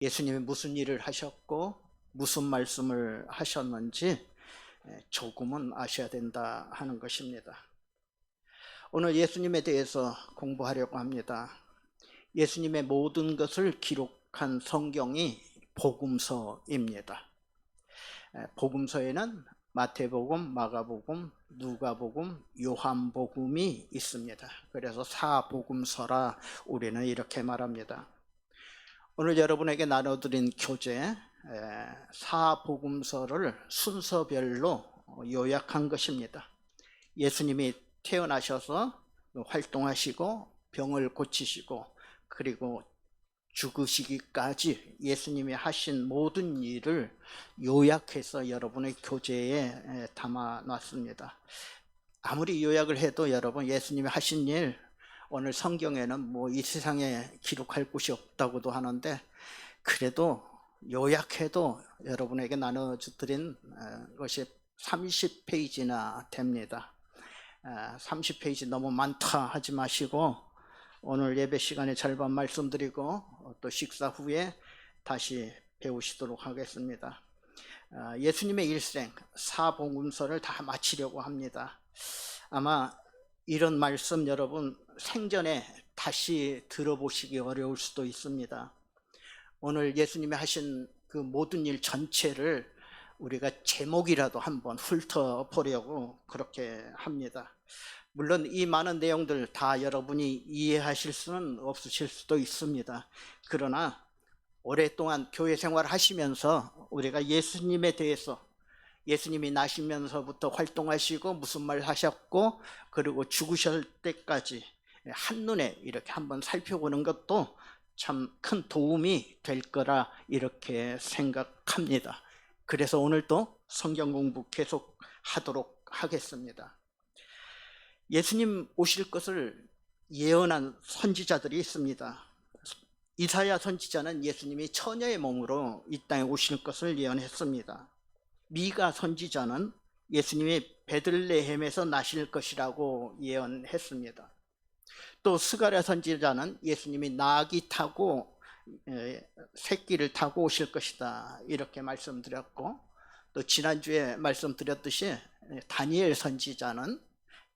예수님이 무슨 일을 하셨고 무슨 말씀을 하셨는지 조금은 아셔야 된다 하는 것입니다. 오늘 예수님에 대해서 공부하려고 합니다. 예수님의 모든 것을 기록한 성경이 복음서입니다. 복음서에는 마태복음, 마가복음, 누가복음, 요한복음이 있습니다. 그래서 사복음서라 우리는 이렇게 말합니다. 오늘 여러분에게 나눠드린 교재 사복음서를 순서별로 요약한 것입니다. 예수님이 태어나셔서 활동하시고 병을 고치시고 그리고 죽으시기까지 예수님이 하신 모든 일을 요약해서 여러분의 교재에 담아놨습니다. 아무리 요약을 해도 여러분 예수님이 하신 일, 오늘 성경에는 뭐 이 세상에 기록할 곳이 없다고도 하는데 그래도 요약해도 여러분에게 나눠드린 것이 30페이지나 됩니다. 30페이지 너무 많다 하지 마시고 오늘 예배 시간에 절반 말씀드리고 또 식사 후에 다시 배우시도록 하겠습니다. 예수님의 일생 사복음서를 다 마치려고 합니다. 아마 이런 말씀 여러분 생전에 다시 들어보시기 어려울 수도 있습니다. 오늘 예수님이 하신 그 모든 일 전체를 우리가 제목이라도 한번 훑어보려고 그렇게 합니다. 물론 이 많은 내용들 다 여러분이 이해하실 수는 없으실 수도 있습니다. 그러나 오랫동안 교회 생활을 하시면서 우리가 예수님에 대해서 예수님이 나시면서부터 활동하시고 무슨 말 하셨고 그리고 죽으실 때까지 한눈에 이렇게 한번 살펴보는 것도 참 큰 도움이 될 거라 이렇게 생각합니다. 그래서 오늘도 성경 공부 계속 하도록 하겠습니다. 예수님 오실 것을 예언한 선지자들이 있습니다. 이사야 선지자는 예수님이 처녀의 몸으로 이 땅에 오실 것을 예언했습니다. 미가 선지자는 예수님이 베들레헴에서 나실 것이라고 예언했습니다. 또 스가랴 선지자는 예수님이 나귀 타고 새끼를 타고 오실 것이다 이렇게 말씀드렸고, 또 지난주에 말씀드렸듯이 다니엘 선지자는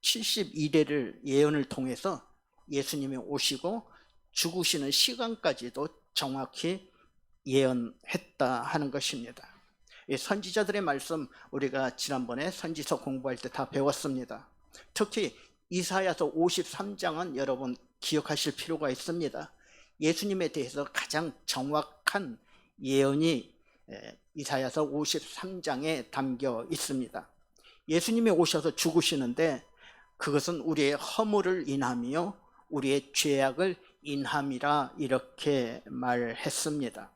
72대를 예언을 통해서 예수님이 오시고 죽으시는 시간까지도 정확히 예언했다 하는 것입니다. 선지자들의 말씀 우리가 지난번에 선지서 공부할 때 다 배웠습니다. 특히 이사야서 53장은 여러분 기억하실 필요가 있습니다. 예수님에 대해서 가장 정확한 예언이 이사야서 53장에 담겨 있습니다. 예수님이 오셔서 죽으시는데 그것은 우리의 허물을 인함이요 우리의 죄악을 인함이라 이렇게 말했습니다.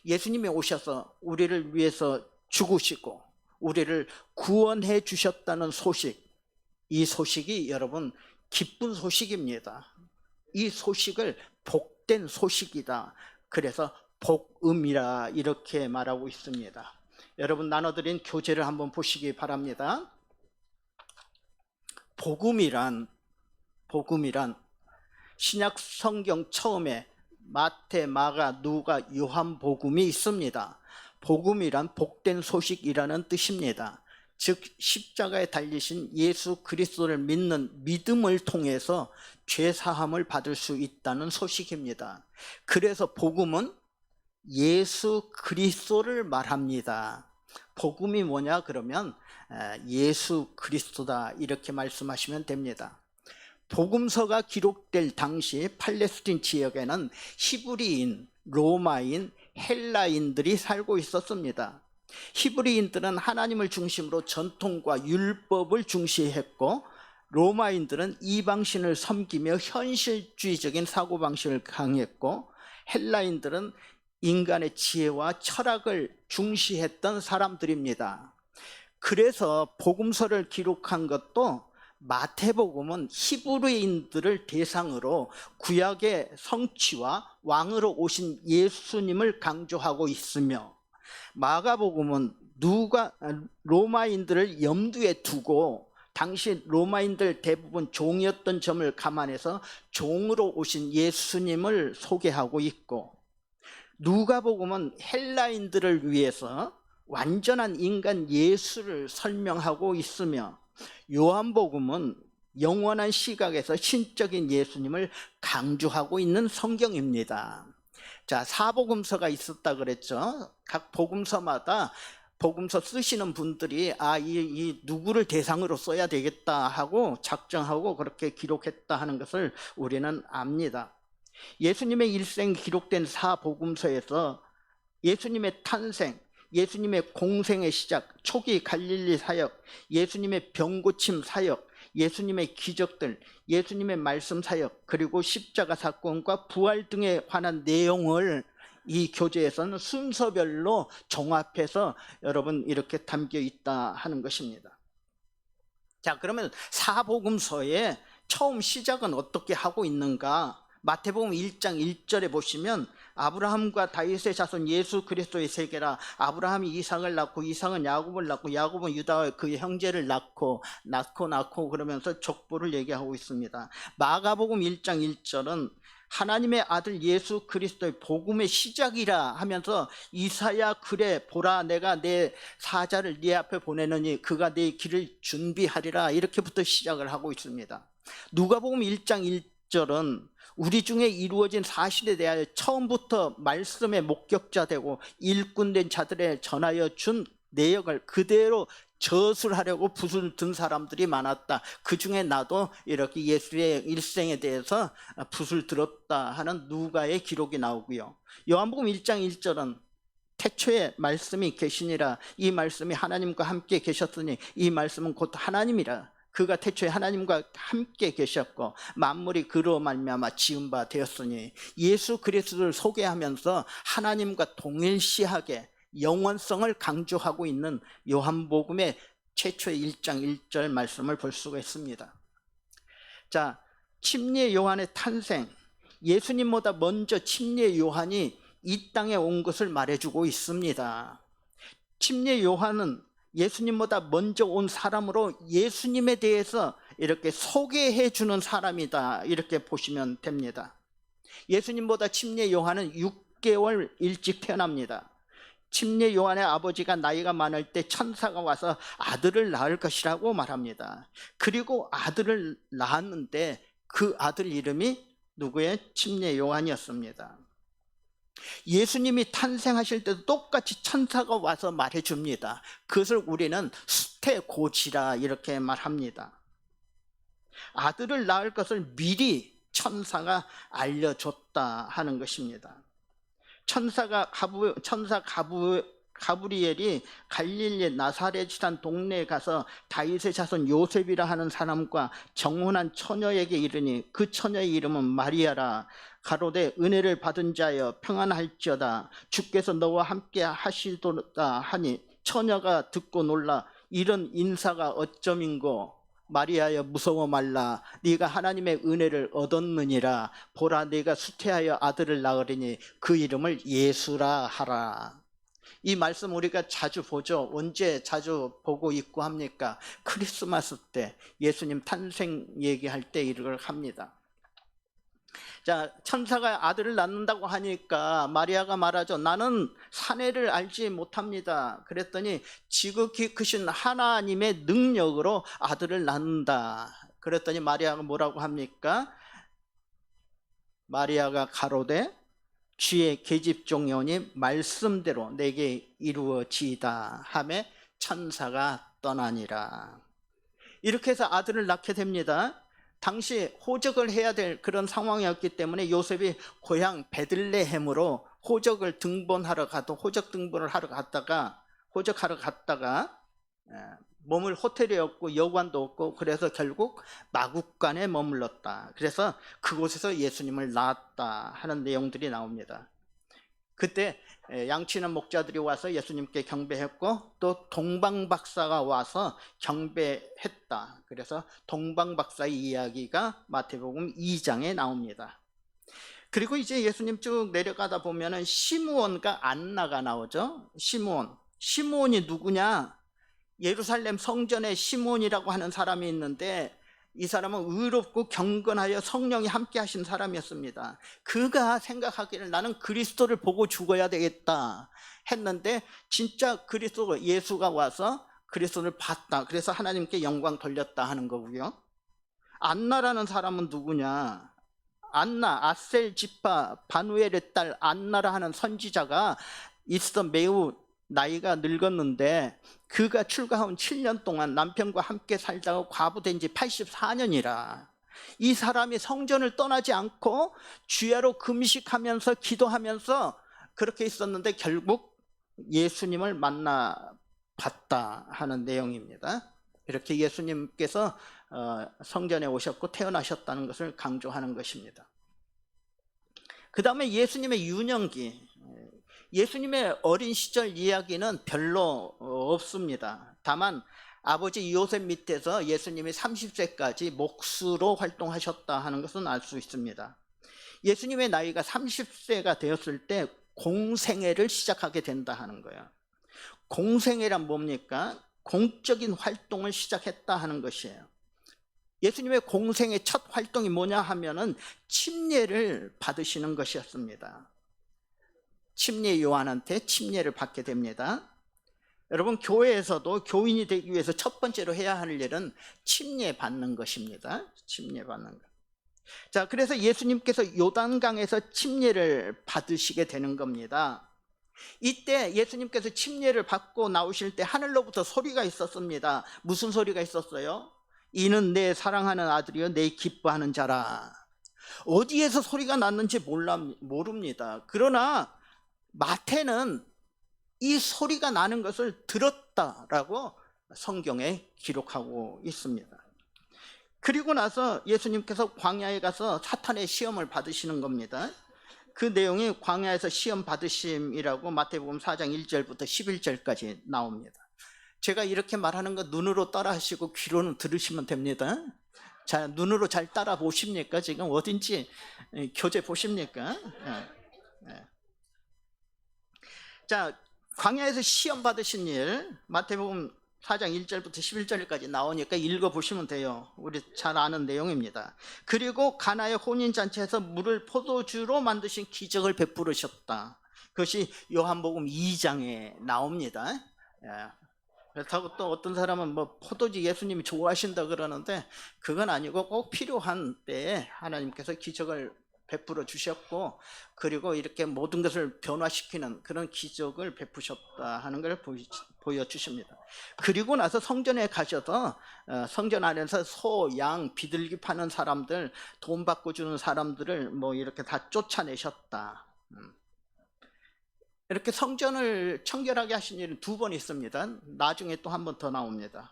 예수님이 오셔서 우리를 위해서 죽으시고 우리를 구원해 주셨다는 소식, 이 소식이 여러분 기쁜 소식입니다. 이 소식을 복된 소식이다. 그래서 복음이라 이렇게 말하고 있습니다. 여러분 나눠드린 교재를 한번 보시기 바랍니다. 복음이란 신약 성경 처음에 마태, 마가, 누가, 요한복음이 있습니다. 복음이란 복된 소식이라는 뜻입니다. 즉 십자가에 달리신 예수 그리스도를 믿는 믿음을 통해서 죄 사함을 받을 수 있다는 소식입니다. 그래서 복음은 예수 그리스도를 말합니다. 복음이 뭐냐 그러면 예수 그리스도다 이렇게 말씀하시면 됩니다. 복음서가 기록될 당시 팔레스틴 지역에는 히브리인, 로마인, 헬라인들이 살고 있었습니다. 히브리인들은 하나님을 중심으로 전통과 율법을 중시했고 로마인들은 이방신을 섬기며 현실주의적인 사고방식을 강했고 헬라인들은 인간의 지혜와 철학을 중시했던 사람들입니다. 그래서 복음서를 기록한 것도 마태복음은 히브리인들을 대상으로 구약의 성취와 왕으로 오신 예수님을 강조하고 있으며 마가복음은 로마인들을 염두에 두고 당시 로마인들 대부분 종이었던 점을 감안해서 종으로 오신 예수님을 소개하고 있고 누가복음은 헬라인들을 위해서 완전한 인간 예수를 설명하고 있으며, 요한복음은 영원한 시각에서 신적인 예수님을 강조하고 있는 성경입니다. 자, 사복음서가 있었다 그랬죠. 각 복음서마다 복음서 쓰시는 분들이 이 누구를 대상으로 써야 되겠다 하고 작정하고 그렇게 기록했다 하는 것을 우리는 압니다. 예수님의 일생 기록된 사복음서에서 예수님의 탄생, 예수님의 공생의 시작, 초기 갈릴리 사역, 예수님의 병고침 사역, 예수님의 기적들, 예수님의 말씀 사역, 그리고 십자가 사건과 부활 등에 관한 내용을 이 교재에서는 순서별로 종합해서 여러분 이렇게 담겨 있다 하는 것입니다. 자, 그러면 사복음서의 처음 시작은 어떻게 하고 있는가? 마태복음 1장 1절에 보시면 아브라함과 다윗의 자손 예수 그리스도의 세계라. 아브라함이 이삭을 낳고 이삭은 야곱을 낳고 야곱은 유다와 그의 형제를 낳고 그러면서 족보를 얘기하고 있습니다. 마가복음 1장 1절은 하나님의 아들 예수 그리스도의 복음의 시작이라 하면서 이사야 그래 보라 내가 내 사자를 네 앞에 보내느니 그가 네 길을 준비하리라, 이렇게부터 시작을 하고 있습니다. 누가복음 1장 1절은 우리 중에 이루어진 사실에 대하여 처음부터 말씀의 목격자 되고 일꾼된 자들에 전하여 준 내역을 그대로 저술하려고 붓을 든 사람들이 많았다. 그 중에 나도 이렇게 예수의 일생에 대해서 붓을 들었다 하는 누가의 기록이 나오고요. 요한복음 1장 1절은 태초에 말씀이 계시니라. 이 말씀이 하나님과 함께 계셨으니 이 말씀은 곧 하나님이라. 그가 태초에 하나님과 함께 계셨고 만물이 그로 말미암아 지은 바 되었으니, 예수 그리스도를 소개하면서 하나님과 동일시하게 영원성을 강조하고 있는 요한복음의 최초의 1장 1절 말씀을 볼 수가 있습니다. 자, 침례 요한의 탄생, 예수님보다 먼저 침례 요한이 이 땅에 온 것을 말해주고 있습니다. 침례 요한은 예수님보다 먼저 온 사람으로 예수님에 대해서 이렇게 소개해 주는 사람이다, 이렇게 보시면 됩니다. 예수님보다 침례 요한은 6개월 일찍 태어납니다. 침례 요한의 아버지가 나이가 많을 때 천사가 와서 아들을 낳을 것이라고 말합니다. 그리고 아들을 낳았는데 그 아들 이름이 누구의? 침례 요한이었습니다. 예수님이 탄생하실 때도 똑같이 천사가 와서 말해줍니다. 그것을 우리는 수태고지라 이렇게 말합니다. 아들을 낳을 것을 미리 천사가 알려줬다 하는 것입니다. 천사 가브리엘이 갈릴리 나사렛이란 동네에 가서 다윗의 자손 요셉이라 하는 사람과 정혼한 처녀에게 이르니 그 처녀의 이름은 마리아라. 가로되 은혜를 받은 자여 평안할지어다. 주께서 너와 함께 하시도다 하니 처녀가 듣고 놀라 이런 인사가 어쩌민고. 마리아여 무서워 말라. 네가 하나님의 은혜를 얻었느니라. 보라 네가 수태하여 아들을 낳으리니 그 이름을 예수라 하라. 이 말씀 우리가 자주 보죠. 언제 자주 보고 있고 합니까? 크리스마스 때 예수님 탄생 얘기할 때 이걸 합니다. 자, 천사가 아들을 낳는다고 하니까 마리아가 말하죠. 나는 사내를 알지 못합니다. 그랬더니 지극히 크신 하나님의 능력으로 아들을 낳는다. 그랬더니 마리아가 뭐라고 합니까? 마리아가 가로되 주의 계집종이오니 말씀대로 내게 이루어지이다 하매 천사가 떠나니라. 이렇게 해서 아들을 낳게 됩니다. 당시 호적을 해야 될 그런 상황이었기 때문에 요셉이 고향 베들레헴으로 호적 등본하러 갔다가 머물 호텔이 없고 여관도 없고 그래서 결국 마국간에 머물렀다. 그래서 그곳에서 예수님을 낳았다 하는 내용들이 나옵니다. 그때 양치는 목자들이 와서 예수님께 경배했고 또 동방박사가 와서 경배했다. 그래서 동방박사의 이야기가 마태복음 2장에 나옵니다. 그리고 이제 예수님 쭉 내려가다 보면은 시므온과 안나가 나오죠. 시므온이 누구냐? 예루살렘 성전에 시므온이라고 하는 사람이 있는데 이 사람은 의롭고 경건하여 성령이 함께 하신 사람이었습니다. 그가 생각하기를 나는 그리스도를 보고 죽어야 되겠다 했는데 진짜 그리스도 예수가 와서 그리스도를 봤다. 그래서 하나님께 영광 돌렸다 하는 거고요. 안나라는 사람은 누구냐? 안나, 아셀 지파 바누엘의 딸 안나라 하는 선지자가 있어 매우 나이가 늙었는데 그가 출가한 7년 동안 남편과 함께 살다가 과부된 지 84년이라 이 사람이 성전을 떠나지 않고 주야로 금식하면서 기도하면서 그렇게 있었는데 결국 예수님을 만나 봤다 하는 내용입니다. 이렇게 예수님께서 성전에 오셨고 태어나셨다는 것을 강조하는 것입니다. 그 다음에 예수님의 유년기, 예수님의 어린 시절 이야기는 별로 없습니다. 다만 아버지 요셉 밑에서 예수님이 30세까지 목수로 활동하셨다 하는 것은 알 수 있습니다. 예수님의 나이가 30세가 되었을 때 공생애를 시작하게 된다 하는 거예요. 공생애란 뭡니까? 공적인 활동을 시작했다 하는 것이에요. 예수님의 공생의 첫 활동이 뭐냐 하면은 침례를 받으시는 것이었습니다. 침례 요한한테 침례를 받게 됩니다. 여러분, 교회에서도 교인이 되기 위해서 첫 번째로 해야 할 일은 침례 받는 것입니다. 침례 받는 것. 자, 그래서 예수님께서 요단강에서 침례를 받으시게 되는 겁니다. 이때 예수님께서 침례를 받고 나오실 때 하늘로부터 소리가 있었습니다. 무슨 소리가 있었어요? 이는 내 사랑하는 아들이요 내 기뻐하는 자라. 어디에서 소리가 났는지 모릅니다. 그러나 마태는 이 소리가 나는 것을 들었다라고 성경에 기록하고 있습니다. 그리고 나서 예수님께서 광야에 가서 사탄의 시험을 받으시는 겁니다. 그 내용이 광야에서 시험 받으심이라고 마태복음 4장 1절부터 11절까지 나옵니다. 제가 이렇게 말하는 거 눈으로 따라 하시고 귀로는 들으시면 됩니다. 자, 눈으로 잘 따라 보십니까? 지금 어딘지 교재 보십니까? 자, 광야에서 시험 받으신 일 마태복음 4장 1절부터 11절까지 나오니까 읽어보시면 돼요. 우리 잘 아는 내용입니다. 그리고 가나의 혼인잔치에서 물을 포도주로 만드신 기적을 베푸르셨다. 그것이 요한복음 2장에 나옵니다. 그렇다고 또 어떤 사람은 뭐 포도주 예수님이 좋아하신다 그러는데 그건 아니고 꼭 필요한 때에 하나님께서 기적을 베풀어 주셨고 그리고 이렇게 모든 것을 변화시키는 그런 기적을 베푸셨다 하는 걸 보여주십니다. 그리고 나서 성전에 가셔서 성전 안에서 소, 양, 비둘기 파는 사람들, 돈 받고 주는 사람들을 뭐 이렇게 다 쫓아내셨다. 이렇게 성전을 청결하게 하신 일은 2번 있습니다. 나중에 또 한 번 더 나옵니다.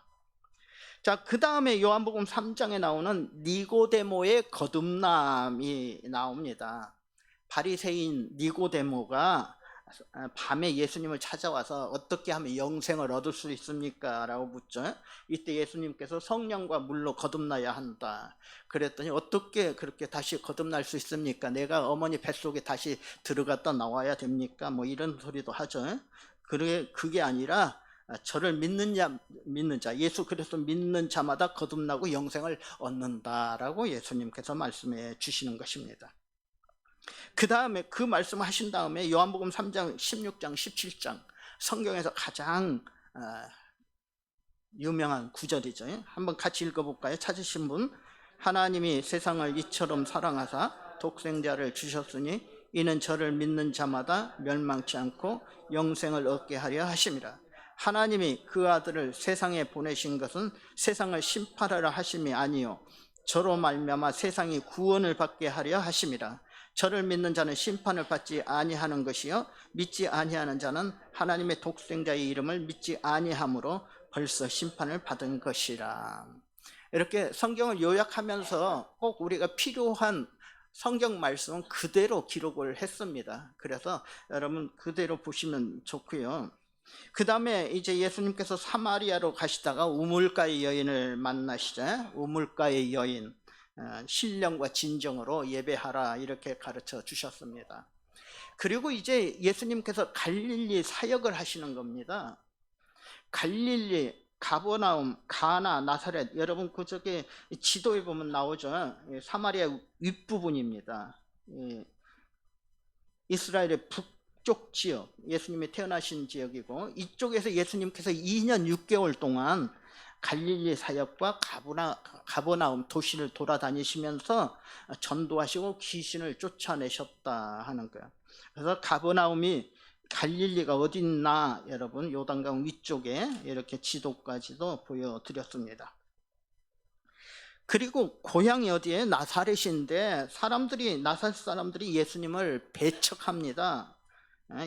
자, 그 다음에 요한복음 3장에 나오는 니고데모의 거듭남이 나옵니다. 바리새인 니고데모가 밤에 예수님을 찾아와서 어떻게 하면 영생을 얻을 수 있습니까? 라고 묻죠. 이때 예수님께서 성령과 물로 거듭나야 한다. 그랬더니 어떻게 그렇게 다시 거듭날 수 있습니까? 내가 어머니 뱃속에 다시 들어갔다 나와야 됩니까? 뭐 이런 소리도 하죠. 그게 아니라 저를 믿는 자, 예수 그리스도 믿는 자마다 거듭나고 영생을 얻는다라고 예수님께서 말씀해 주시는 것입니다. 그 다음에 그 말씀을 하신 다음에 요한복음 3장, 16장, 17장 성경에서 가장 유명한 구절이죠. 한번 같이 읽어볼까요? 찾으신 분. 하나님이 세상을 이처럼 사랑하사 독생자를 주셨으니 이는 저를 믿는 자마다 멸망치 않고 영생을 얻게 하려 하심이라. 하나님이 그 아들을 세상에 보내신 것은 세상을 심판하려 하심이 아니요 저로 말미암아 세상이 구원을 받게 하려 하심이라. 저를 믿는 자는 심판을 받지 아니하는 것이요 믿지 아니하는 자는 하나님의 독생자의 이름을 믿지 아니함으로 벌써 심판을 받은 것이라. 이렇게 성경을 요약하면서 꼭 우리가 필요한 성경 말씀은 그대로 기록을 했습니다. 그래서 여러분 그대로 보시면 좋고요. 그 다음에 이제 예수님께서 사마리아로 가시다가 우물가의 여인을 만나시죠. 우물가의 여인, 신령과 진정으로 예배하라 이렇게 가르쳐 주셨습니다. 그리고 이제 예수님께서 갈릴리 사역을 하시는 겁니다. 갈릴리 가버나움, 가나, 나사렛, 여러분 그저께 지도에 보면 나오죠. 사마리아 윗부분입니다. 이스라엘의 북쪽 지역, 예수님이 태어나신 지역이고, 이쪽에서 예수님께서 2년 6개월 동안 갈릴리 사역과 가버나움 도시를 돌아다니시면서 전도하시고 귀신을 쫓아내셨다 하는 거예요. 그래서 가버나움이 갈릴리가 어디 있나 여러분 요단강 위쪽에 이렇게 지도까지도 보여드렸습니다. 그리고 고향이 어디에? 나사렛인데 나사렛 사람들이 예수님을 배척합니다.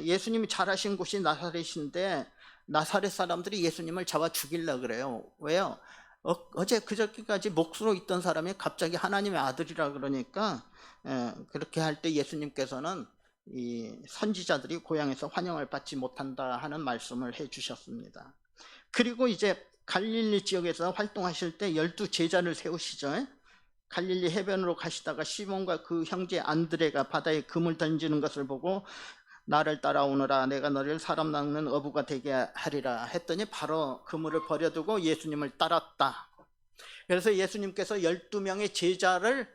예수님이 자라신 곳이 나사렛인데 나사렛 사람들이 예수님을 잡아 죽이려고 그래요. 왜요? 어제 그저께까지 목수로 있던 사람이 갑자기 하나님의 아들이라 그러니까 그렇게 할 때 예수님께서는 이 선지자들이 고향에서 환영을 받지 못한다 하는 말씀을 해 주셨습니다. 그리고 이제 갈릴리 지역에서 활동하실 때 12 제자를 세우시죠. 갈릴리 해변으로 가시다가 시몬과 그 형제 안드레가 바다에 금을 던지는 것을 보고 나를 따라오너라, 내가 너를 사람 낚는 어부가 되게 하리라 했더니 바로 그물을 버려두고 예수님을 따랐다. 그래서 예수님께서 12명의 제자를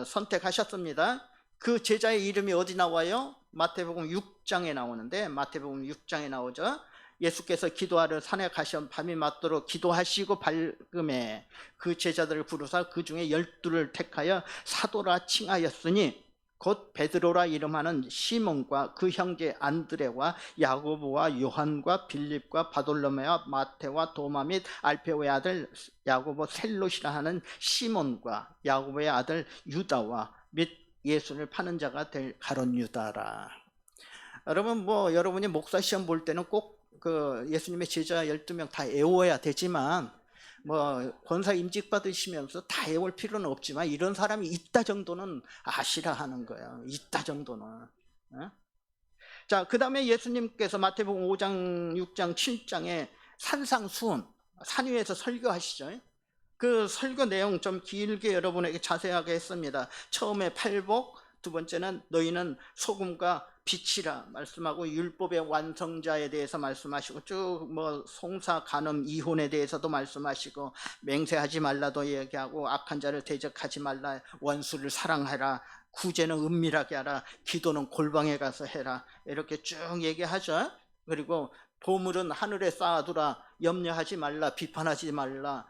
선택하셨습니다. 그 제자의 이름이 어디 나와요? 마태복음 6장에 나오는데, 마태복음 6장에 나오죠. 예수께서 기도하러 산에 가셔 밤이 맞도록 기도하시고 밝음에 그 제자들을 부르사 그 중에 12를 택하여 사도라 칭하였으니 곧 베드로라 이름하는 시몬과 그 형제 안드레와 야고보와 요한과 빌립과 바돌로메와 마테와 도마 및 알페오의 아들 야고보 셀롯이라 하는 시몬과 야고보의 아들 유다와 및 예수를 파는 자가 될 가룟 유다라. 여러분 여러분이 목사 시험 볼 때는 꼭 그 예수님의 제자 12명 다 외워야 되지만 권사 임직 받으시면서 다 외울 필요는 없지만 이런 사람이 있다 정도는 아시라 하는 거예요. 있다 정도는. 자, 그 다음에 예수님께서 마태복음 5장, 6장, 7장에 산상수훈, 산 위에서 설교하시죠. 그 설교 내용 좀 길게 여러분에게 자세하게 했습니다. 처음에 팔복, 두 번째는 너희는 소금과 빛이라 말씀하고, 율법의 완성자에 대해서 말씀하시고, 쭉 송사, 간음, 이혼에 대해서도 말씀하시고, 맹세하지 말라도 얘기하고, 악한 자를 대적하지 말라, 원수를 사랑하라, 구제는 은밀하게 하라, 기도는 골방에 가서 해라, 이렇게 쭉 얘기하죠. 그리고 보물은 하늘에 쌓아두라, 염려하지 말라, 비판하지 말라,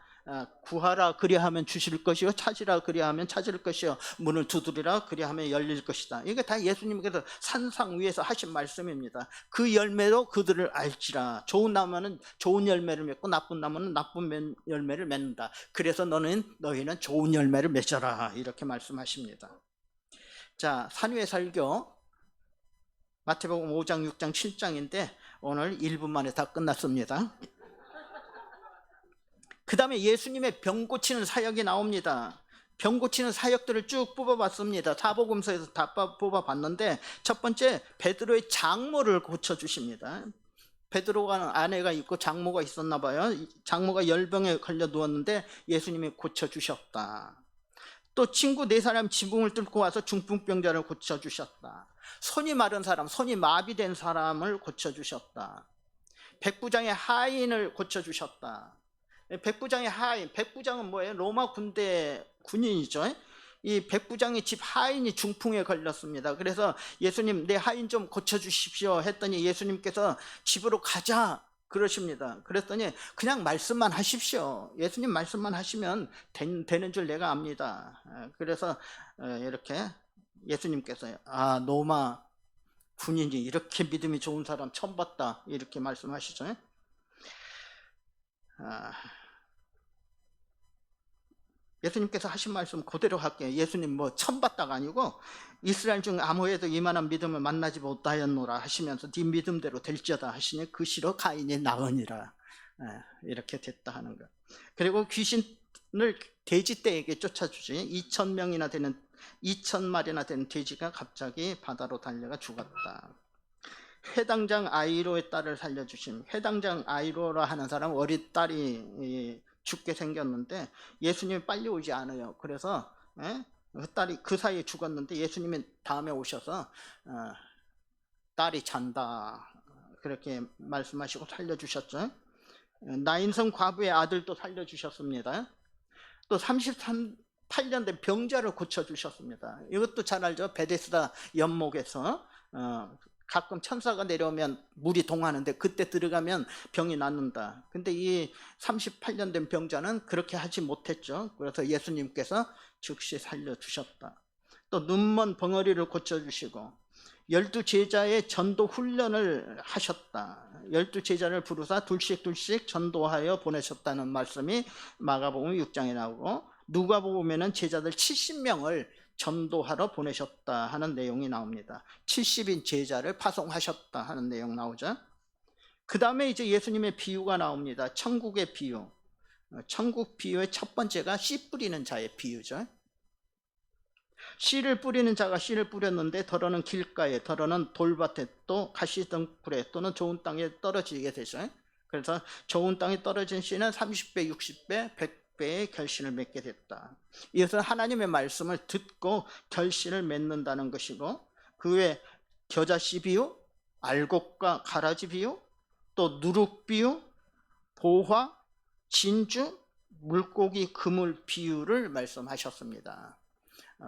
구하라 그리하면 주실 것이요, 찾으라 그리하면 찾을 것이요, 문을 두드리라 그리하면 열릴 것이다. 이게 다 예수님께서 산상 위에서 하신 말씀입니다. 그 열매로 그들을 알지라. 좋은 나무는 좋은 열매를 맺고 나쁜 나무는 나쁜 열매를 맺는다. 그래서 너희는 좋은 열매를 맺어라, 이렇게 말씀하십니다. 자, 산위의 설교 마태복음 5장, 6장, 7장인데 오늘 1분 만에 다 끝났습니다. 그 다음에 예수님의 병 고치는 사역이 나옵니다. 병 고치는 사역들을 쭉 뽑아봤습니다. 사복음서에서 다 뽑아봤는데, 첫 번째 베드로의 장모를 고쳐주십니다. 베드로가 아내가 있고 장모가 있었나 봐요. 장모가 열병에 걸려 누웠는데 예수님이 고쳐주셨다. 또 친구 4사람 지붕을 뚫고 와서 중풍병자를 고쳐주셨다. 손이 마른 사람, 손이 마비된 사람을 고쳐주셨다. 백부장의 하인을 고쳐주셨다. 백부장의 하인, 백부장은 뭐예요? 로마 군대 군인이죠. 이 백부장의 집 하인이 중풍에 걸렸습니다. 그래서 예수님, 내 하인 좀 고쳐주십시오 했더니 예수님께서 집으로 가자 그러십니다. 그랬더니 그냥 말씀만 하십시오. 예수님 말씀만 하시면 되는 줄 내가 압니다. 그래서 이렇게 예수님께서 로마 군인이 이렇게 믿음이 좋은 사람 처음 봤다, 이렇게 말씀하시죠. 예수님께서 하신 말씀 그대로 할게요. 예수님 처음 봤다가 아니고 이스라엘 중 아무에도 이만한 믿음을 만나지 못하였노라 하시면서 네 믿음대로 될지어다 하시니 그 시로 가인이 나으니라, 이렇게 됐다 하는 거. 그리고 귀신을 돼지떼에게 쫓아주지. 2,000마리나 되는 돼지가 갑자기 바다로 달려가 죽었다. 회당장 아이로의 딸을 살려주심. 회당장 아이로라 하는 사람 어린 딸이 죽게 생겼는데 예수님이 빨리 오지 않아요. 그래서 그 딸이 그 사이에 죽었는데 예수님이 다음에 오셔서 딸이 잔다 그렇게 말씀하시고 살려주셨죠. 나인성 과부의 아들도 살려주셨습니다. 또 38년 된 병자를 고쳐주셨습니다. 이것도 잘 알죠. 베데스다 연못에서 가끔 천사가 내려오면 물이 동하는데 그때 들어가면 병이 낫는다. 근데 이 38년 된 병자는 그렇게 하지 못했죠. 그래서 예수님께서 즉시 살려주셨다. 또 눈먼 벙어리를 고쳐주시고 12제자의 전도 훈련을 하셨다. 12제자를 부르사 둘씩 전도하여 보내셨다는 말씀이 마가복음 6장에 나오고, 누가복음에는 제자들 70명을 전도하러 보내셨다 하는 내용이 나옵니다. 70인 제자를 파송하셨다 하는 내용 나오죠. 그 다음에 이제 예수님의 비유가 나옵니다. 천국의 비유. 천국 비유의 첫 번째가 씨 뿌리는 자의 비유죠. 씨를 뿌리는 자가 씨를 뿌렸는데 더러는 길가에, 더러는 돌밭에, 또 가시덩굴에, 또는 좋은 땅에 떨어지게 되죠. 그래서 좋은 땅에 떨어진 씨는 30배, 60배, 100배의 결실을 맺게 됐다. 이것은 하나님의 말씀을 듣고 결실을 맺는다는 것이고, 그 외에 겨자씨 비유, 알곡과 가라지 비유, 또 누룩 비유, 보화, 진주, 물고기, 그물 비유를 말씀하셨습니다.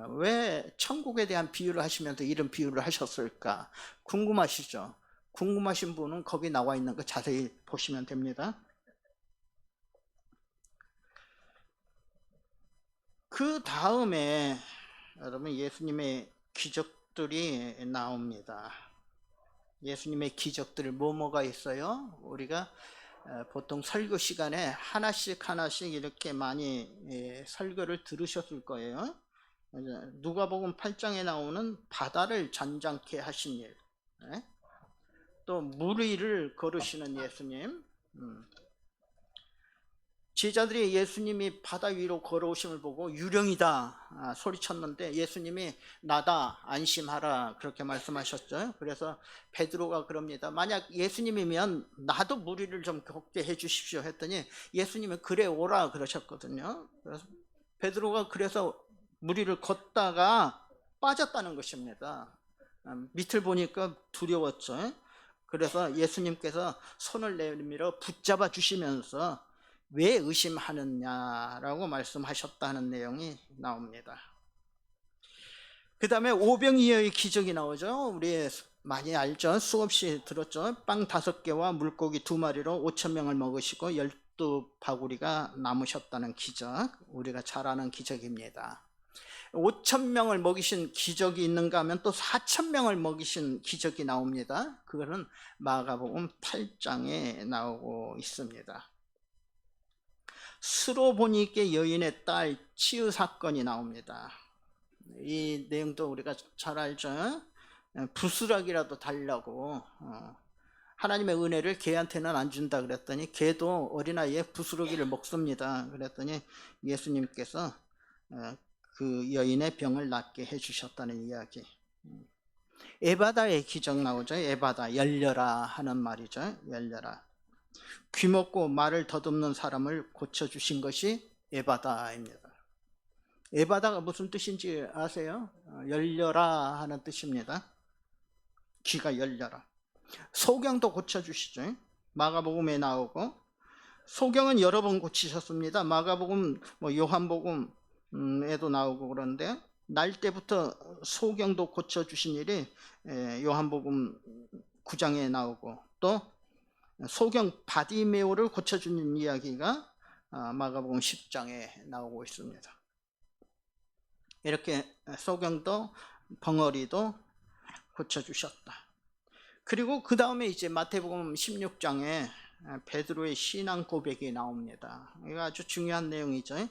왜 천국에 대한 비유를 하시면서 이런 비유를 하셨을까 궁금하시죠? 궁금하신 분은 거기 나와 있는 거 자세히 보시면 됩니다. 그 다음에 여러분 예수님의 기적들이 나옵니다. 예수님의 기적들 뭐가 있어요? 우리가 보통 설교 시간에 하나씩 이렇게 많이 설교를 들으셨을 거예요. 누가복음 8장에 나오는 바다를 잔잔케 하신 일, 또 물 위를 걸으시는 예수님. 제자들이 예수님이 바다 위로 걸어오심을 보고 유령이다 소리쳤는데 예수님이 나다 안심하라 그렇게 말씀하셨죠. 그래서 베드로가 그럽니다. 만약 예수님이면 나도 물 위를 좀 걷게 해주십시오 했더니 예수님이 그래 오라 그러셨거든요. 그래서 베드로가 그래서 물 위를 걷다가 빠졌다는 것입니다. 밑을 보니까 두려웠죠. 그래서 예수님께서 손을 내밀어 붙잡아 주시면서 왜 의심하느냐라고 말씀하셨다는 내용이 나옵니다. 그 다음에 오병이어의 기적이 나오죠. 우리 많이 알죠. 수없이 들었죠. 빵 5개와 물고기 2마리로 5,000명을 먹으시고 12바구리가 남으셨다는 기적, 우리가 잘 아는 기적입니다. 5,000명을 먹이신 기적이 있는가 하면 또 4,000명을 먹이신 기적이 나옵니다. 그거는 마가복음 8장에 나오고 있습니다. 스로보니께 여인의 딸 치유 사건이 나옵니다. 이 내용도 우리가 잘 알죠. 부스락이라도 달라고 하나님의 은혜를 걔한테는 안 준다 그랬더니 걔도 어린아이에 부스러기를 먹습니다. 그랬더니 예수님께서 그 여인의 병을 낫게 해주셨다는 이야기. 에바다의 기적 나오죠. 에바다, 열려라 하는 말이죠. 열려라. 귀먹고 말을 더듬는 사람을 고쳐주신 것이 에바다입니다. 에바다가 무슨 뜻인지 아세요? 열려라 하는 뜻입니다. 귀가 열려라. 소경도 고쳐주시죠. 마가복음에 나오고, 소경은 여러 번 고치셨습니다. 마가복음, 요한복음에도 나오고 그런데 날 때부터 소경도 고쳐주신 일이 요한복음 9장에 나오고, 또 소경 바디메오를 고쳐주는 이야기가 마가복음 10장에 나오고 있습니다. 이렇게 소경도 벙어리도 고쳐주셨다. 그리고 그 다음에 이제 마태복음 16장에 베드로의 신앙 고백이 나옵니다. 이거 아주 중요한 내용이죠.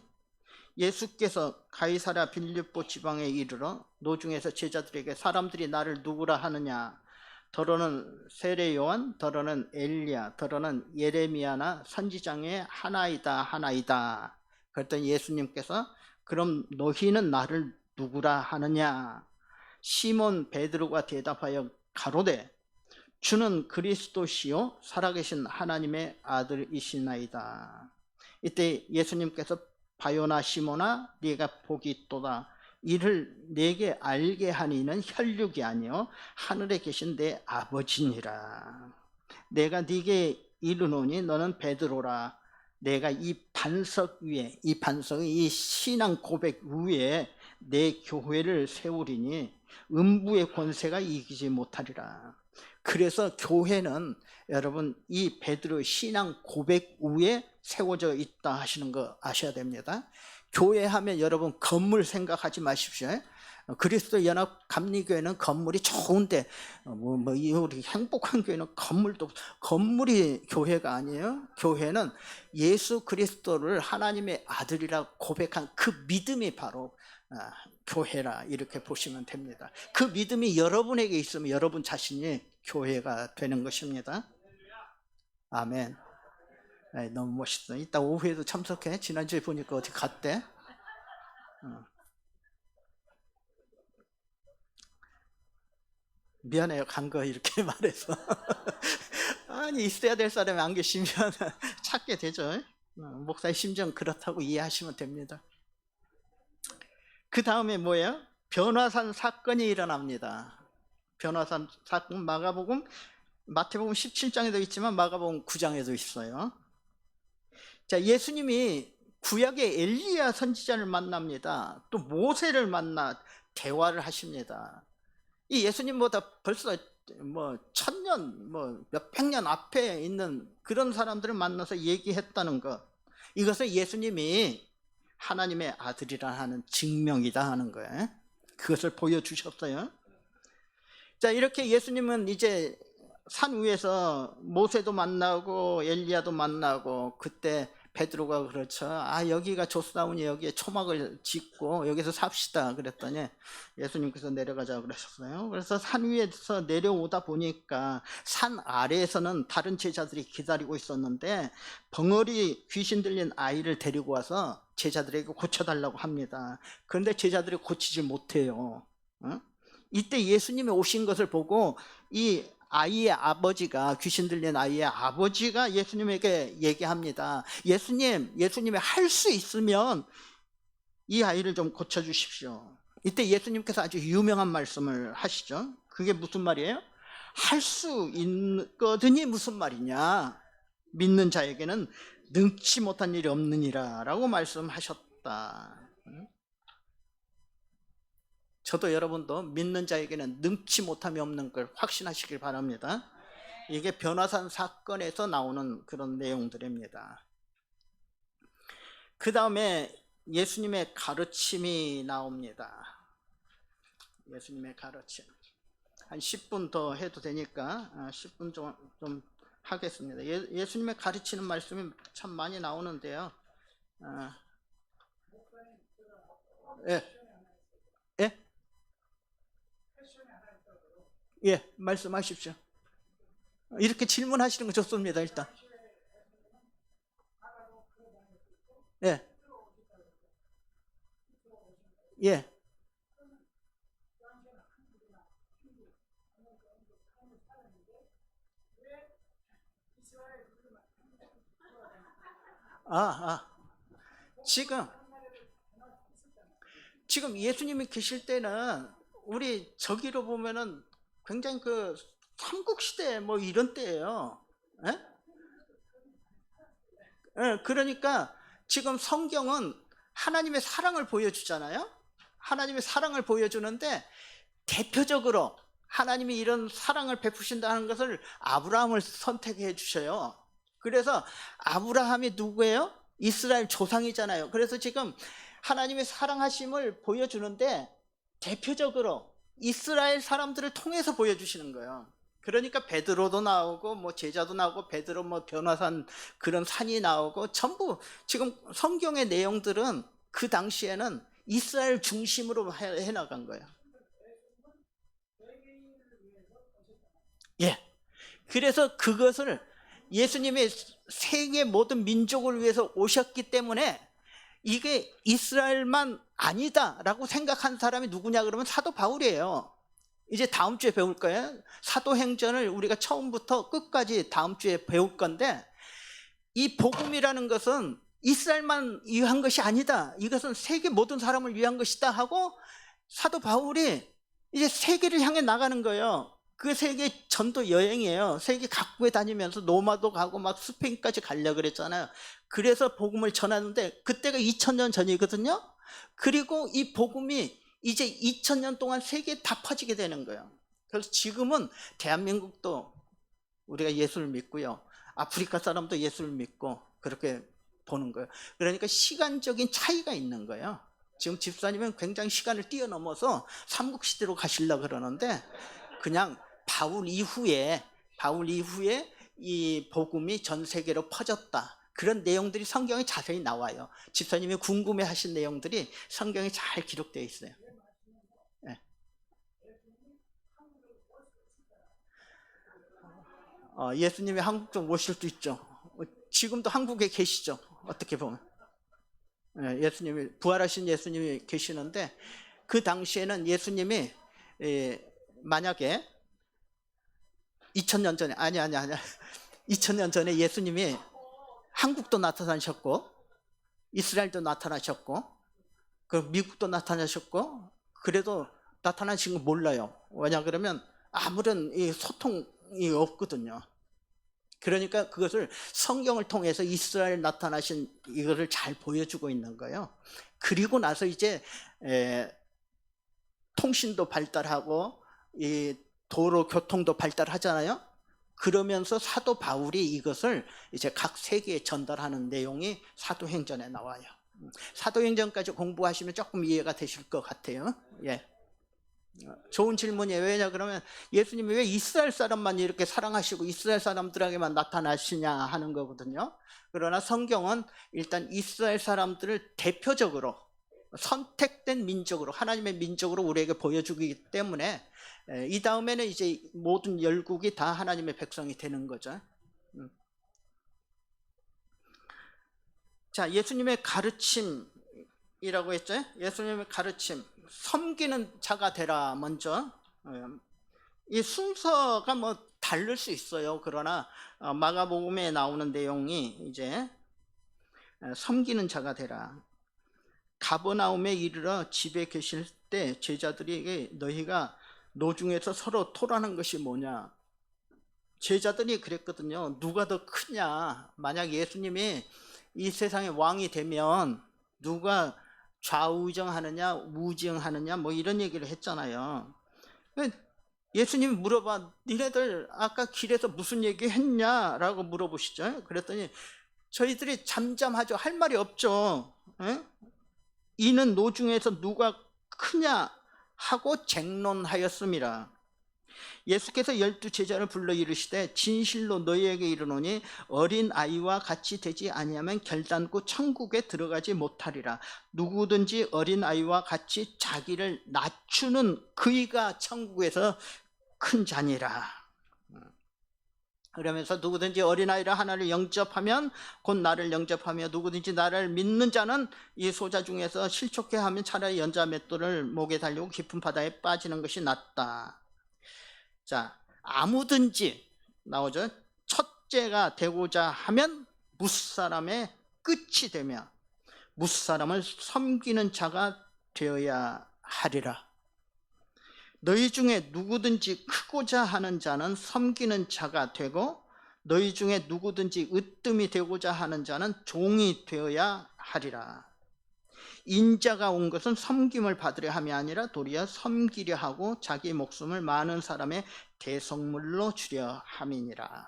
예수께서 가이사랴 빌립보 지방에 이르러 노중에서 제자들에게 사람들이 나를 누구라 하느냐, 더러는 세례 요한, 더러는 엘리야, 더러는 예레미야나 선지자의 하나이다. 그랬더니 예수님께서 그럼 너희는 나를 누구라 하느냐? 시몬 베드로가 대답하여 가로되 주는 그리스도시요 살아계신 하나님의 아들이시나이다. 이때 예수님께서 바요나 시몬아 네가 복이 있도다. 이를 내게 알게 하니는 혈육이 아니요 하늘에 계신 내 아버지니라. 내가 네게 이르노니 너는 베드로라. 내가 이 반석 위에, 이 반석의 이 신앙 고백 위에 내 교회를 세우리니 음부의 권세가 이기지 못하리라. 그래서 교회는 여러분 이 베드로의 신앙 고백 위에 세워져 있다 하시는 거 아셔야 됩니다. 교회 하면 여러분 건물 생각하지 마십시오. 그리스도 연합 감리교회는 건물이 좋은데 우리 행복한 교회는 건물이 교회가 아니에요. 교회는 예수 그리스도를 하나님의 아들이라 고백한 그 믿음이 바로 교회라 이렇게 보시면 됩니다. 그 믿음이 여러분에게 있으면 여러분 자신이 교회가 되는 것입니다. 아멘. 너무 멋있어. 이따 오후에도 참석해. 지난주에 보니까 어디 갔대? 미안해요. 간 거 이렇게 말해서. 아니 있어야 될 사람이 안 계시면 찾게 되죠. 목사의 심정 그렇다고 이해하시면 됩니다. 그 다음에 뭐예요? 변화산 사건이 일어납니다. 변화산 사건 마태복음 17장에도 있지만 마가복음 9장에도 있어요. 자, 예수님이 구약의 엘리야 선지자를 만납니다. 또 모세를 만나 대화를 하십니다. 이 예수님보다 벌써 천년, 몇백 년 앞에 있는 그런 사람들을 만나서 얘기했다는 것. 이것을 예수님이 하나님의 아들이라 하는 증명이다 하는 거예요. 그것을 보여주셨어요. 자, 이렇게 예수님은 이제 산 위에서 모세도 만나고 엘리야도 만나고, 그때 베드로가 그렇죠. 여기가 좋사오니 여기에 초막을 짓고 여기서 삽시다 그랬더니 예수님께서 내려가자 그러셨어요. 그래서 산 위에서 내려오다 보니까 산 아래에서는 다른 제자들이 기다리고 있었는데 벙어리 귀신 들린 아이를 데리고 와서 제자들에게 고쳐달라고 합니다. 그런데 제자들이 고치지 못해요. 이때 예수님이 오신 것을 보고 이 아이의 아버지가, 귀신 들린 아이의 아버지가 예수님에게 얘기합니다. 예수님이 할 수 있으면 이 아이를 좀 고쳐주십시오. 이때 예수님께서 아주 유명한 말씀을 하시죠. 그게 무슨 말이에요? 할 수 있거든이 무슨 말이냐? 믿는 자에게는 능치 못한 일이 없느니라 라고 말씀하셨다. 저도 여러분도 믿는 자에게는 능치 못함이 없는 걸 확신하시길 바랍니다. 이게 변화산 사건에서 나오는 그런 내용들입니다. 그 다음에 예수님의 가르침이 나옵니다. 예수님의 가르침. 한 10분 더 해도 되니까 10분 좀 하겠습니다. 예수님의 가르치는 말씀이 참 많이 나오는데요. 예, 말씀하십시오. 이렇게 질문하시는 거 좋습니다. 일단 예, 예. 지금 예수님이 계실 때는 우리 저기로 보면은 굉장히 그 삼국시대 이런 때예요. 예? 예, 그러니까 지금 성경은 하나님의 사랑을 보여주잖아요. 하나님의 사랑을 보여주는데 대표적으로 하나님이 이런 사랑을 베푸신다는 것을 아브라함을 선택해 주셔요. 그래서 아브라함이 누구예요? 이스라엘 조상이잖아요. 그래서 지금 하나님의 사랑하심을 보여주는데 대표적으로 이스라엘 사람들을 통해서 보여주시는 거예요. 그러니까 베드로도 나오고 제자도 나오고 베드로 변화산 그런 산이 나오고 전부 지금 성경의 내용들은 그 당시에는 이스라엘 중심으로 해나간 거예요. 예. 그래서 그것을 예수님이 세계 모든 민족을 위해서 오셨기 때문에 이게 이스라엘만 아니다라고 생각한 사람이 누구냐 그러면 사도 바울이에요. 이제 다음 주에 배울 거예요. 사도행전을 우리가 처음부터 끝까지 다음 주에 배울 건데, 이 복음이라는 것은 이스라엘만 위한 것이 아니다, 이것은 세계 모든 사람을 위한 것이다 하고 사도 바울이 이제 세계를 향해 나가는 거예요. 그 세계 전도 여행이에요. 세계 각국에 다니면서 로마도 가고 막 스페인까지 가려고 그랬잖아요. 그래서 복음을 전하는데 그때가 2000년 전이거든요. 그리고 이 복음이 이제 2000년 동안 세계에 다 퍼지게 되는 거예요. 그래서 지금은 대한민국도 우리가 예수를 믿고요, 아프리카 사람도 예수를 믿고 그렇게 보는 거예요. 그러니까 시간적인 차이가 있는 거예요. 지금 집사님은 굉장히 시간을 뛰어넘어서 삼국시대로 가시려고 그러는데, 그냥 바울 이후에 이 복음이 전 세계로 퍼졌다, 그런 내용들이 성경에 자세히 나와요. 집사님이 궁금해하신 내용들이 성경에 잘 기록되어 있어요. 네. 예수님이 한국 좀 오실 수 있죠. 지금도 한국에 계시죠, 어떻게 보면. 예수님이, 부활하신 예수님이 계시는데, 그 당시에는 예수님이 만약에 2000년 전에, 아니 2000년 전에 예수님이 한국도 나타나셨고 이스라엘도 나타나셨고 그 미국도 나타나셨고, 그래도 나타나신 거 몰라요. 왜냐 그러면 아무런 소통이 없거든요. 그러니까 그것을 성경을 통해서 이스라엘 나타나신 이거를 잘 보여주고 있는 거예요. 그리고 나서 이제 통신도 발달하고 이 도로 교통도 발달하잖아요. 그러면서 사도 바울이 이것을 이제 각 세계에 전달하는 내용이 사도행전에 나와요. 사도행전까지 공부하시면 조금 이해가 되실 것 같아요. 예. 좋은 질문이에요. 왜냐 그러면 예수님이 왜 이스라엘 사람만 이렇게 사랑하시고 이스라엘 사람들에게만 나타나시냐 하는 거거든요. 그러나 성경은 일단 이스라엘 사람들을 대표적으로 선택된 민족으로, 하나님의 민족으로 우리에게 보여주기 때문에 이 다음에는 이제 모든 열국이 다 하나님의 백성이 되는 거죠. 자, 예수님의 가르침이라고 했죠. 예수님의 가르침, 섬기는 자가 되라. 먼저 이 순서가 뭐 다를 수 있어요. 그러나 마가복음에 나오는 내용이 이제 섬기는 자가 되라. 가버나움에 이르러 집에 계실 때 제자들에게 너희가 노중에서 서로 토라는 것이 뭐냐. 제자들이 그랬거든요. 누가 더 크냐. 만약 예수님이 이 세상의 왕이 되면 누가 좌우정하느냐 우정하느냐 뭐 이런 얘기를 했잖아요. 예수님이 물어봐, 니네들 아까 길에서 무슨 얘기 했냐라고 물어보시죠. 그랬더니 저희들이 잠잠하죠. 할 말이 없죠. 이는 노중에서 누가 크냐 하고 쟁론하였습니다. 예수께서 12제자를 불러 이르시되 진실로 너희에게 이르노니 어린 아이와 같이 되지 아니하면 결단코 천국에 들어가지 못하리라. 누구든지 어린 아이와 같이 자기를 낮추는 그이가 천국에서 큰 자니라. 그러면서 누구든지 어린아이를 하나를 영접하면 곧 나를 영접하며 누구든지 나를 믿는 자는 이 소자 중에서 실족해 하면 차라리 연자 맷돌을 목에 달리고 깊은 바다에 빠지는 것이 낫다. 자, 아무든지 나오죠. 첫째가 되고자 하면 무사람의 끝이 되며 무사람을 섬기는 자가 되어야 하리라. 너희 중에 누구든지 크고자 하는 자는 섬기는 자가 되고 너희 중에 누구든지 으뜸이 되고자 하는 자는 종이 되어야 하리라. 인자가 온 것은 섬김을 받으려 함이 아니라 도리어 섬기려 하고 자기 목숨을 많은 사람의 대속물로 주려 함이니라.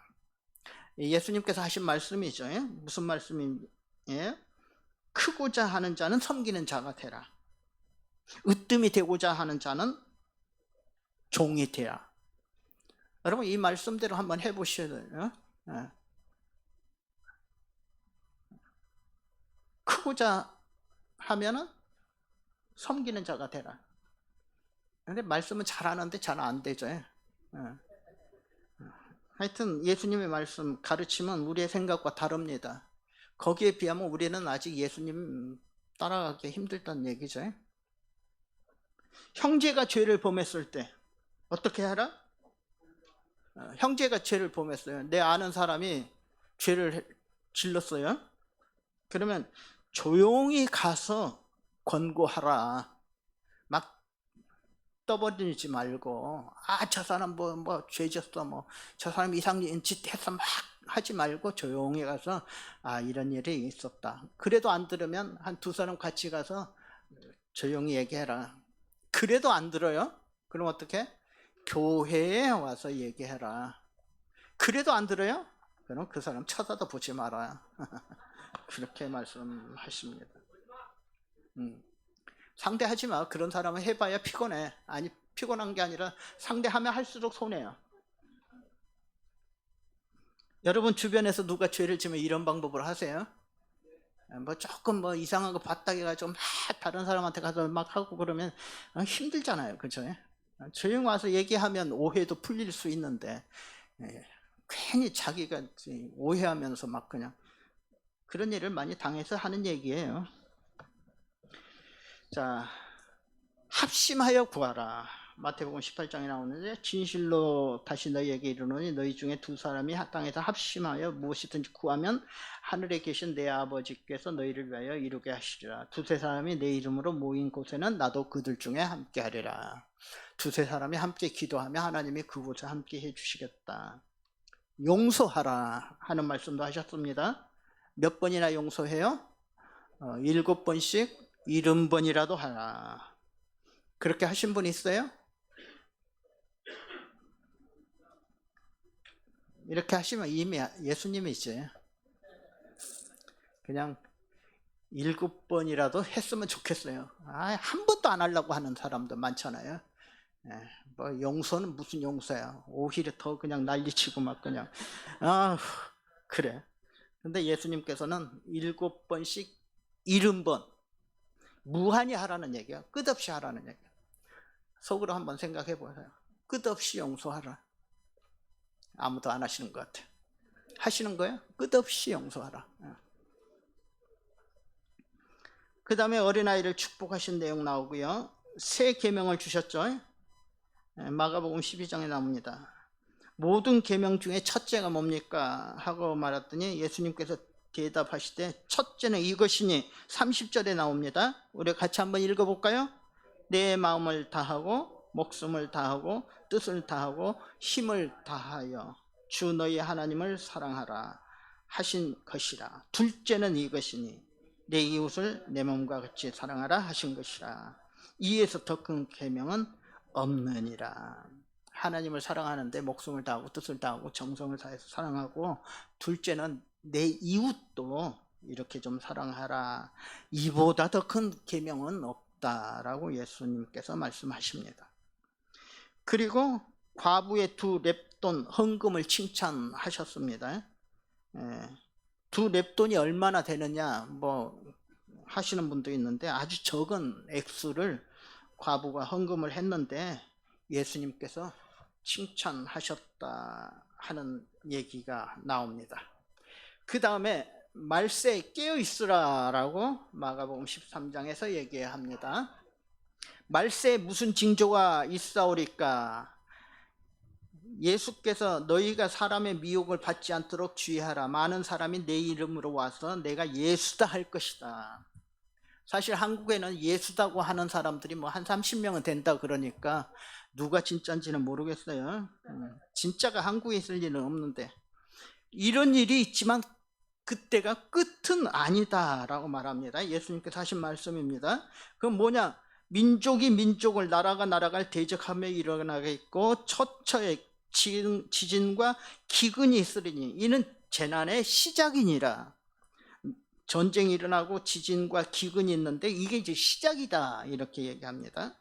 예수님께서 하신 말씀이죠. 무슨 말씀이에요? 크고자 하는 자는 섬기는 자가 되라. 으뜸이 되고자 하는 자는 종이 되라. 여러분 이 말씀대로 한번 해보셔야 돼요. 크고자 하면은 섬기는 자가 되라. 근데 말씀은 잘하는데 잘 안 되죠. 하여튼 예수님의 말씀 가르침은 우리의 생각과 다릅니다. 거기에 비하면 우리는 아직 예수님 따라가기 힘들다는 얘기죠. 형제가 죄를 범했을 때 어떻게 하라? 형제가 죄를 범했어요. 내 아는 사람이 죄를 질렀어요. 그러면 조용히 가서 권고하라. 막 떠버리지 말고 저 사람 뭐 죄졌어, 뭐 저 사람 이상한 짓 했어 막 하지 말고 조용히 가서 이런 일이 있었다. 그래도 안 들으면 한 두 사람 같이 가서 조용히 얘기해라. 그래도 안 들어요? 그럼 어떻게? 교회에 와서 얘기해라. 그래도 안 들어요? 그럼 그 사람 쳐다도 보지 마라. 그렇게 말씀하십니다. 상대하지 마. 그런 사람은 해봐야 피곤해. 아니, 피곤한 게 아니라 상대하면 할수록 손해요. 여러분 주변에서 누가 죄를 지면 이런 방법으로 하세요? 뭐 조금 뭐 이상한 거 봤다 해가지고 막 다른 사람한테 가서 막 하고 그러면 힘들잖아요. 그죠? 조용히 와서 얘기하면 오해도 풀릴 수 있는데 괜히 자기가 오해하면서 막 그냥 그런 일을 많이 당해서 하는 얘기예요. 자, 합심하여 구하라. 마태복음 18장에 나오는데 진실로 다시 너희에게 이르노니 너희 중에 두 사람이 땅에서 합심하여 무엇이든지 구하면 하늘에 계신 내 아버지께서 너희를 위하여 이루게 하시리라. 두세 사람이 내 이름으로 모인 곳에는 나도 그들 중에 함께 하리라. 두세 사람이 함께 기도하면 하나님이 그곳에 함께 해주시겠다. 용서하라 하는 말씀도 하셨습니다. 몇 번이나 용서해요? 7번씩 70번이라도 하라. 그렇게 하신 분 있어요? 이렇게 하시면 이미 예수님이지. 그냥 7번이라도 했으면 좋겠어요. 한 번도 안 하려고 하는 사람도 많잖아요. 뭐 용서는 무슨 용서야. 오히려 더 그냥 난리치고 막 그냥 그래. 근데 예수님께서는 7번씩 70번 무한히 하라는 얘기야. 끝없이 하라는 얘기야. 속으로 한번 생각해 보세요. 끝없이 용서하라. 아무도 안 하시는 것 같아. 하시는 거예요? 끝없이 용서하라. 그 다음에 어린아이를 축복하신 내용 나오고요. 새 계명을 주셨죠. 마가복음 12장에 나옵니다. 모든 계명 중에 첫째가 뭡니까? 하고 말했더니 예수님께서 대답하시되 첫째는 이것이니 30절에 나옵니다. 우리 같이 한번 읽어볼까요? 내 마음을 다하고 목숨을 다하고 뜻을 다하고 힘을 다하여 주 너희 하나님을 사랑하라 하신 것이라. 둘째는 이것이니 내 이웃을 내 몸과 같이 사랑하라 하신 것이라. 이에서 더 큰 계명은 없느니라. 하나님을 사랑하는데 목숨을 다하고 뜻을 다하고 정성을 다해서 사랑하고, 둘째는 내 이웃도 이렇게 좀 사랑하라. 이보다 더 큰 계명은 없다라고 예수님께서 말씀하십니다. 그리고 과부의 두 렙돈 헌금을 칭찬하셨습니다. 두 렙돈이 얼마나 되느냐 뭐 하시는 분도 있는데 아주 적은 액수를 과부가 헌금을 했는데 예수님께서 칭찬하셨다 하는 얘기가 나옵니다. 그 다음에 말세에 깨어있으라 라고 마가복음 13장에서 얘기합니다. 말세에 무슨 징조가 있사오리까? 예수께서 너희가 사람의 미혹을 받지 않도록 주의하라. 많은 사람이 내 이름으로 와서 내가 예수다 할 것이다. 사실 한국에는 예수다고 하는 사람들이 뭐 한 30명은 된다 그러니까 누가 진짜인지는 모르겠어요. 진짜가 한국에 있을 일은 없는데 이런 일이 있지만 그때가 끝은 아니다라고 말합니다. 예수님께서 하신 말씀입니다. 그건 뭐냐? 민족이 민족을, 나라가 나라를 대적하며 일어나겠고 처처에 지진과 기근이 있으리니 이는 재난의 시작이니라. 전쟁이 일어나고 지진과 기근이 있는데 이게 이제 시작이다 이렇게 얘기합니다.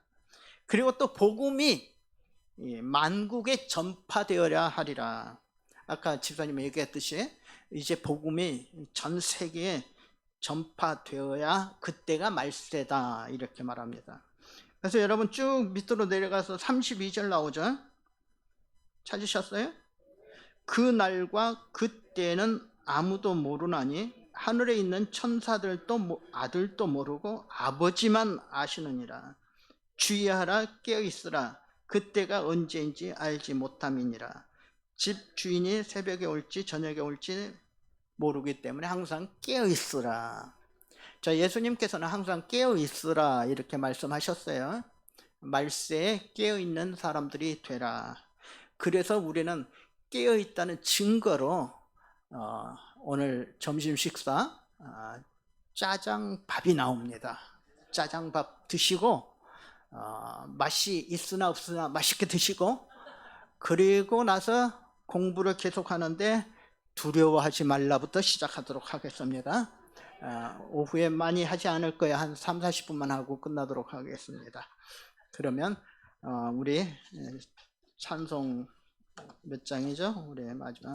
그리고 또 복음이 만국에 전파되어야 하리라. 아까 집사님이 얘기했듯이 이제 복음이 전 세계에 전파되어야 그때가 말세다 이렇게 말합니다. 그래서 여러분 쭉 밑으로 내려가서 32절 나오죠. 찾으셨어요? 그 날과 그때는 아무도 모르나니 하늘에 있는 천사들도 아들도 모르고 아버지만 아시느니라. 주의하라, 깨어있으라. 그때가 언제인지 알지 못함이니라. 집 주인이 새벽에 올지 저녁에 올지 모르기 때문에 항상 깨어있으라. 자, 예수님께서는 항상 깨어있으라 이렇게 말씀하셨어요. 말세에 깨어있는 사람들이 되라. 그래서 우리는 깨어있다는 증거로 오늘 점심 식사 짜장밥이 나옵니다. 짜장밥 드시고 맛이 있으나 없으나 맛있게 드시고, 그리고 나서 공부를 계속하는데 두려워하지 말라부터 시작하도록 하겠습니다. 오후에 많이 하지 않을 거예요. 한 3, 40분만 하고 끝나도록 하겠습니다. 그러면 우리 찬송 몇 장이죠? 우리 마지막